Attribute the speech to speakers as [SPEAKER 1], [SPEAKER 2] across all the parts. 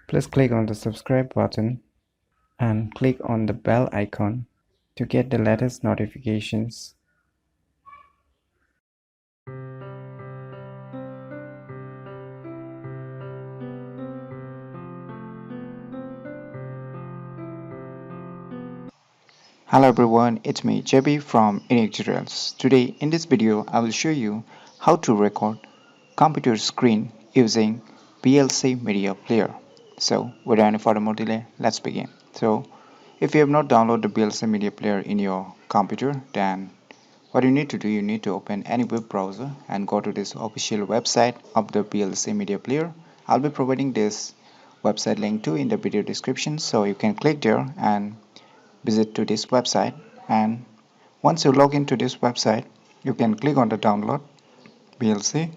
[SPEAKER 1] Please click on the subscribe button and click on the bell icon to get the latest notifications.
[SPEAKER 2] Hello everyone, it's me JB from UniqueTutorials. Today in this video I will show you how to record computer screen using VLC Media Player. So without any further more delay, let's begin. So if you have not downloaded the VLC Media Player in your computer, then what you need to do, you need to open any web browser and go to this official website of the VLC Media Player. I'll be providing this website link too in the video description, so you can click there and visit to this website. And once you log into this website, you can click on the download VLC.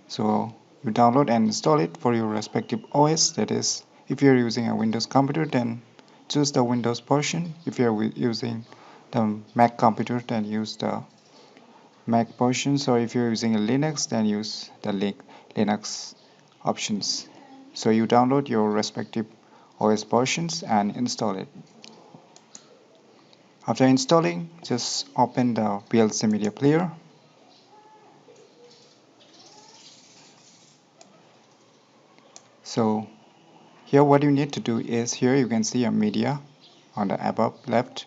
[SPEAKER 2] So you download and install it for your respective OS. That is, if you're using a Windows computer, then choose the Windows version. If you're using the Mac computer, then use the Mac version. So if you're using a Linux, then use the Linux options. So you download your respective OS versions and install it. After installing, just open the VLC Media Player. So here what you need to do is, here you can see a media on the above left.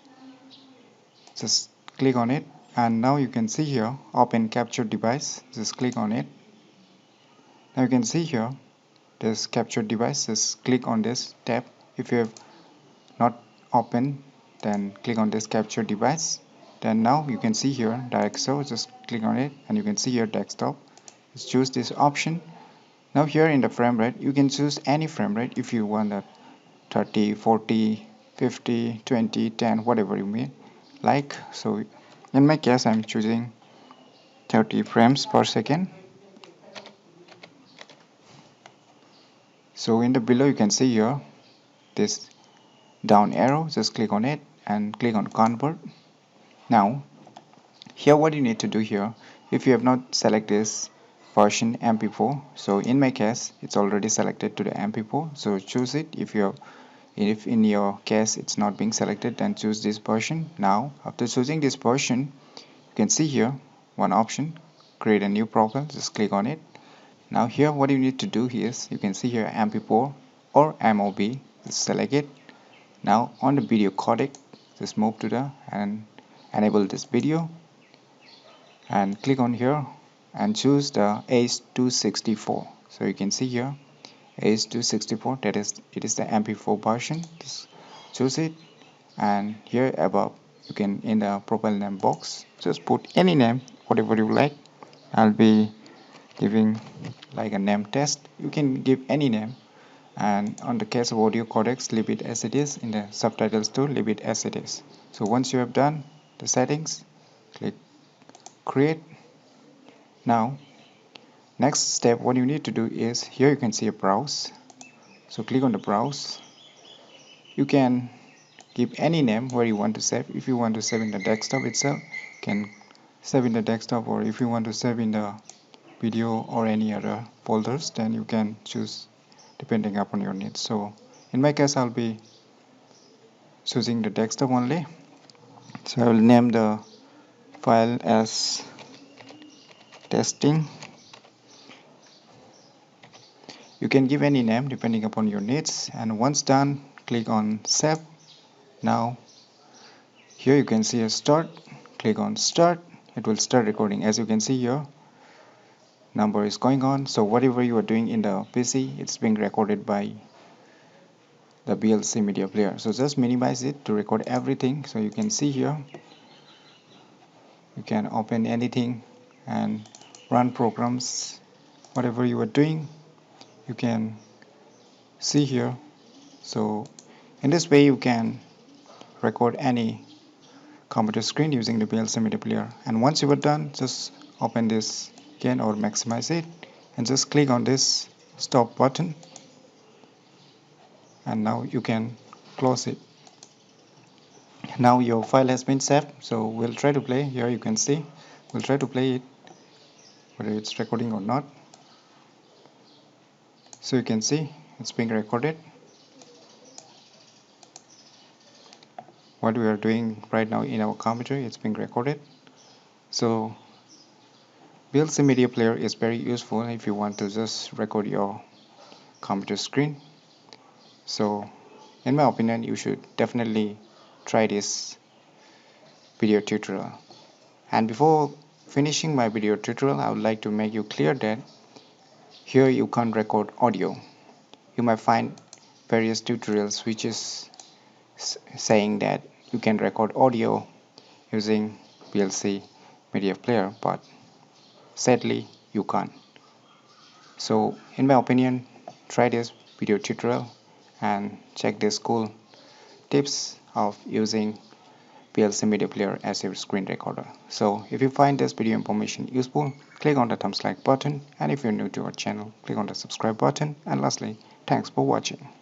[SPEAKER 2] Just click on it, and now you can see here open capture device. Just click on it. Now you can see here this capture device. Just click on this tab. If you have not opened, then click on this capture device. Then now you can see here direct show. Just click on it and you can see here desktop. Just choose this option. Now here in the frame rate, you can choose any frame rate if you want that 30, 40, 50, 20, 10, whatever you may like. So in my case, I'm choosing 30 frames per second. So in the below, you can see here this down arrow. Just click on it and click on convert. Now here what you need to do here, if you have not selected this version MP4, so in my case it's already selected to the MP4, so choose it. If in your case it's not being selected, then choose this version. Now after choosing this version, you can see here one option, create a new profile. Just click on it. Now here what you need to do is, you can see here MP4 or MOV. Just select it. Now on the video codec, just move to the and enable this video and click on here and choose the H264. So you can see here H264, that is, it is the MP4 version. Just choose it, and here above you can, in the profile name box, just put any name whatever you like. I'll be giving like a name test. You can give any name, and on the case of audio codecs, leave it as it is. In the subtitles too, leave it as it is. So once you have done the settings, click create. Now next step, what you need to do is, here you can see a browse. So click on the browse. You can give any name where you want to save. If you want to save in the desktop itself, you can save in the desktop, or if you want to save in the video or any other folders, then you can choose depending upon your needs. So in my case, I'll be choosing the desktop only. So I will name the file as testing. You can give any name depending upon your needs, and once done, click on save. Now here you can see a start. Click on start. It will start recording. As you can see here, number is going on. So whatever you are doing in the PC, it's being recorded by the VLC Media Player. So just minimize it to record everything. So you can see here, you can open anything and run programs. Whatever you are doing, you can see here. So in this way, you can record any computer screen using the VLC Media Player. And once you are done, just open this again or maximize it and just click on this stop button, and now you can close it. Now your file has been saved. So we'll try to play. Here you can see, we'll try to play it whether it's recording or not. So you can see it's being recorded. what we are doing right now in our computer, it's being recorded. So VLC Media Player is very useful if you want to just record your computer screen. So in my opinion, you should definitely try this video tutorial. And before finishing my video tutorial, I would like to make you clear that here you can't record audio. You might find various tutorials which is saying that you can record audio using VLC Media Player, but sadly you can't. So in my opinion, try this video tutorial and check these cool tips of using VLC Media Player as your screen recorder. So if you find this video information useful, click on the thumbs like button, and if you're new to our channel, click on the subscribe button, and lastly, thanks for watching.